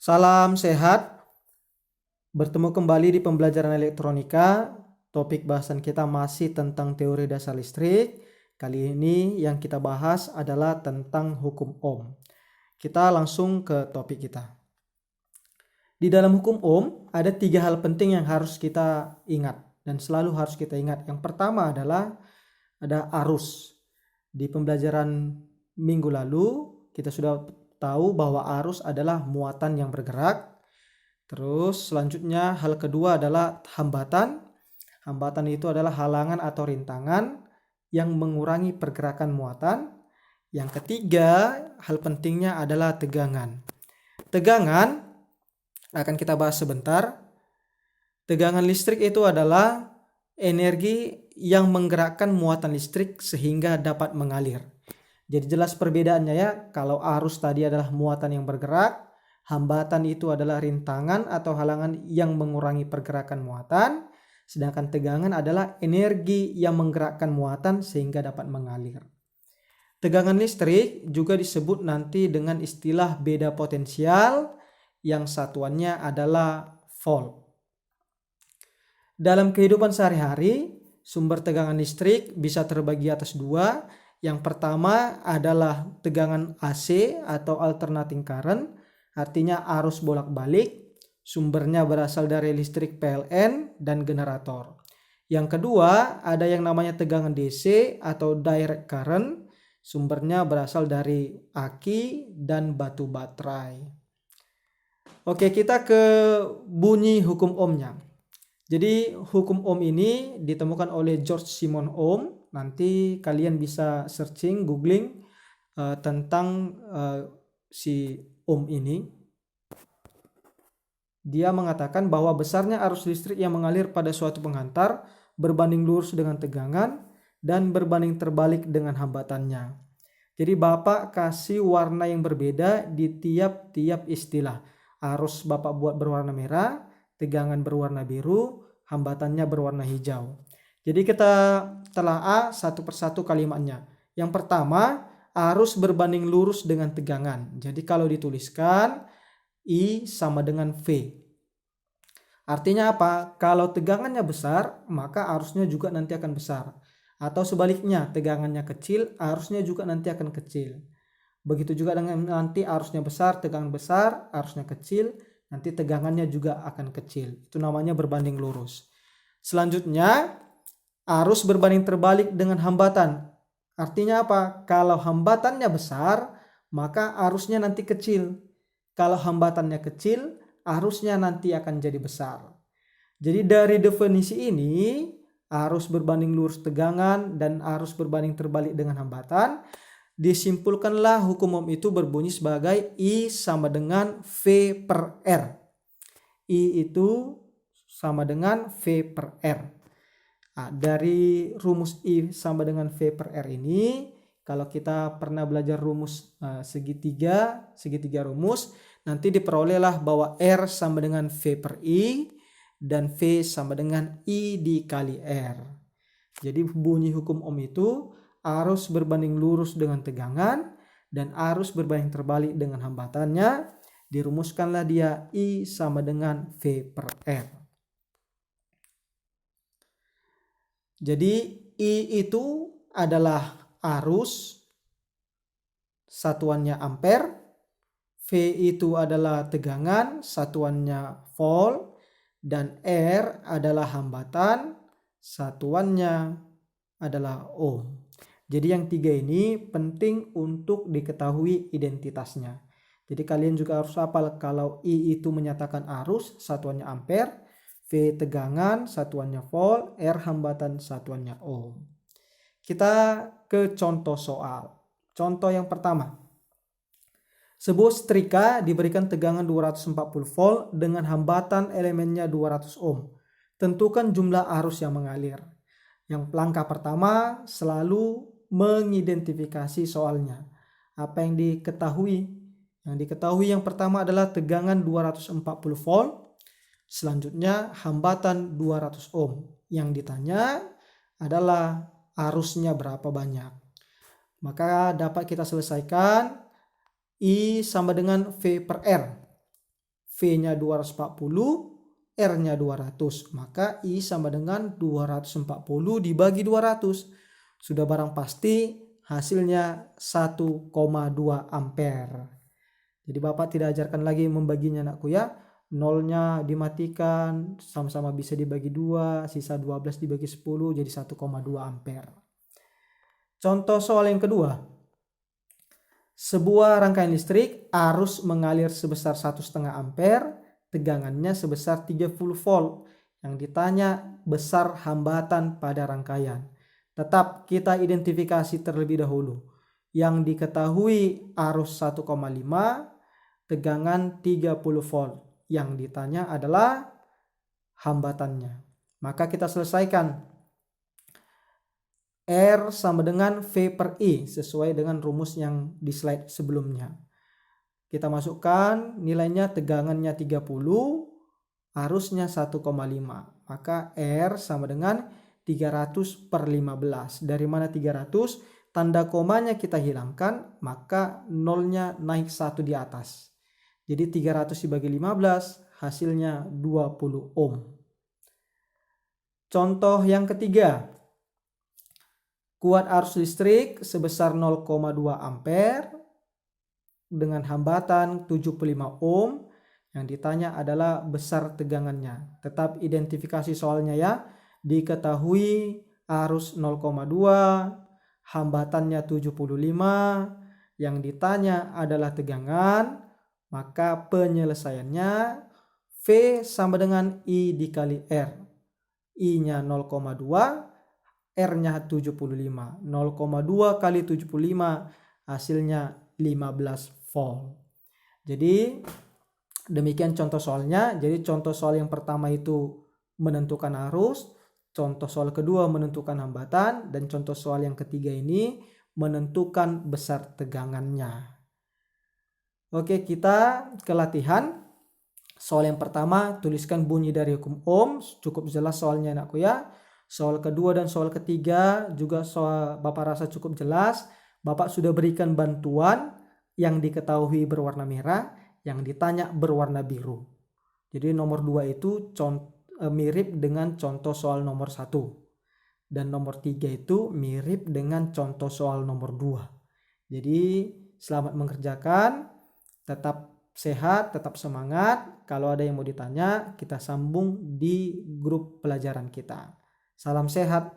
Salam sehat, bertemu kembali di pembelajaran elektronika. Topik bahasan kita masih tentang teori dasar listrik. Kali ini yang kita bahas adalah tentang hukum Ohm. Kita langsung ke topik kita. Di dalam hukum Ohm ada 3 hal penting yang harus kita ingat dan selalu harus kita ingat. Yang pertama adalah ada arus. Di pembelajaran minggu lalu kita sudah tahu bahwa arus adalah muatan yang bergerak. Terus selanjutnya hal kedua adalah hambatan. Hambatan itu adalah halangan atau rintangan yang mengurangi pergerakan muatan. Yang ketiga, hal pentingnya adalah tegangan. Tegangan akan kita bahas sebentar. Tegangan listrik itu adalah energi yang menggerakkan muatan listrik sehingga dapat mengalir. Jadi jelas perbedaannya ya. Kalau arus tadi adalah muatan yang bergerak, hambatan itu adalah rintangan atau halangan yang mengurangi pergerakan muatan, sedangkan tegangan adalah energi yang menggerakkan muatan sehingga dapat mengalir. Tegangan listrik juga disebut nanti dengan istilah beda potensial yang satuannya adalah volt. Dalam kehidupan sehari-hari, sumber tegangan listrik bisa terbagi atas 2. Yang pertama adalah tegangan AC atau alternating current. Artinya arus bolak-balik, sumbernya berasal dari listrik PLN dan generator. Yang kedua ada yang namanya tegangan DC atau direct current, sumbernya berasal dari aki dan batu baterai. Oke, kita ke bunyi hukum Ohmnya. Jadi hukum Ohm ini ditemukan oleh George Simon Ohm. Nanti kalian bisa searching, googling tentang si Ohm ini. Dia mengatakan bahwa besarnya arus listrik yang mengalir pada suatu penghantar berbanding lurus dengan tegangan dan berbanding terbalik dengan hambatannya. Jadi Bapak kasih warna yang berbeda di tiap-tiap istilah. Arus Bapak buat berwarna merah, tegangan berwarna biru, hambatannya berwarna hijau. Jadi kita telaah satu persatu kalimatnya. Yang pertama, arus berbanding lurus dengan tegangan. Jadi kalau dituliskan I sama dengan V. Artinya apa? Kalau tegangannya besar, maka arusnya juga nanti akan besar. Atau sebaliknya, tegangannya kecil, arusnya juga nanti akan kecil. Begitu juga dengan nanti arusnya besar, tegangan besar, arusnya kecil, nanti tegangannya juga akan kecil. Itu namanya berbanding lurus. Selanjutnya, arus berbanding terbalik dengan hambatan. Artinya apa? Kalau hambatannya besar, maka arusnya nanti kecil. Kalau hambatannya kecil, arusnya nanti akan jadi besar. Jadi dari definisi ini, arus berbanding lurus tegangan dan arus berbanding terbalik dengan hambatan, disimpulkanlah hukum Ohm itu berbunyi sebagai I sama dengan V per R. I itu sama dengan V per R. Nah, dari rumus I sama dengan V per R ini, kalau kita pernah belajar rumus segitiga rumus, nanti diperolehlah bahwa R sama dengan V per I dan V sama dengan I dikali R. Jadi bunyi hukum Ohm itu arus berbanding lurus dengan tegangan dan arus berbanding terbalik dengan hambatannya. Dirumuskanlah dia I sama dengan V per R. Jadi I itu adalah arus, satuannya ampere. V itu adalah tegangan, satuannya volt. Dan R adalah hambatan, satuannya adalah ohm. Jadi yang 3 ini penting untuk diketahui identitasnya. Jadi kalian juga harus hafal kalau I itu menyatakan arus, satuannya ampere. V tegangan, satuannya volt, R hambatan, satuannya ohm. Kita ke contoh soal. Contoh yang pertama. Sebuah setrika diberikan tegangan 240 volt dengan hambatan elemennya 200 ohm. Tentukan jumlah arus yang mengalir. Yang langkah pertama selalu mengidentifikasi soalnya. Apa yang diketahui? Yang diketahui yang pertama adalah tegangan 240 volt. Selanjutnya hambatan 200 ohm. Yang ditanya adalah arusnya berapa banyak. Maka dapat kita selesaikan I sama dengan V per R. V-nya 240, R-nya 200. Maka I sama dengan 240 dibagi 200. Sudah barang pasti hasilnya 1,2 ampere. Jadi Bapak tidak ajarkan lagi membaginya anakku ya. Nolnya dimatikan, sama-sama bisa dibagi 2, sisa 12 dibagi 10 jadi 1,2 ampere. Contoh soal yang kedua. Sebuah rangkaian listrik arus mengalir sebesar 1,5 ampere, tegangannya sebesar 30 volt. Yang ditanya besar hambatan pada rangkaian. Tetap kita identifikasi terlebih dahulu. Yang diketahui arus 1,5, tegangan 30 volt. Yang ditanya adalah hambatannya. Maka kita selesaikan. R sama dengan V per I sesuai dengan rumus yang di slide sebelumnya. Kita masukkan nilainya, tegangannya 30, arusnya 1,5. Maka R sama dengan 300 per 15. Dari mana 300? Tanda komanya kita hilangkan, maka nolnya naik 1 di atas. Jadi 300 dibagi 15 hasilnya 20 ohm. Contoh yang ketiga. Kuat arus listrik sebesar 0,2 ampere dengan hambatan 75 ohm. Yang ditanya adalah besar tegangannya. Tetap identifikasi soalnya ya. Diketahui arus 0,2, hambatannya 75. Yang ditanya adalah tegangan. Maka penyelesaiannya V sama dengan I dikali R. I-nya 0,2, R-nya 75. 0,2 kali 75 hasilnya 15 volt. Jadi demikian contoh soalnya. Jadi contoh soal yang pertama itu menentukan arus, contoh soal kedua menentukan hambatan, dan contoh soal yang ketiga ini menentukan besar tegangannya. Oke, kita ke latihan. Soal yang pertama, tuliskan bunyi dari hukum Ohm. Cukup jelas soalnya anakku ya. Soal kedua dan soal ketiga juga soal Bapak rasa cukup jelas. Bapak sudah berikan bantuan yang diketahui berwarna merah, yang ditanya berwarna biru. Jadi nomor 2 itu mirip dengan contoh soal nomor 1. Dan nomor 3 itu mirip dengan contoh soal nomor 2. Jadi selamat mengerjakan. Tetap sehat, tetap semangat. Kalau ada yang mau ditanya, kita sambung di grup pelajaran kita. Salam sehat.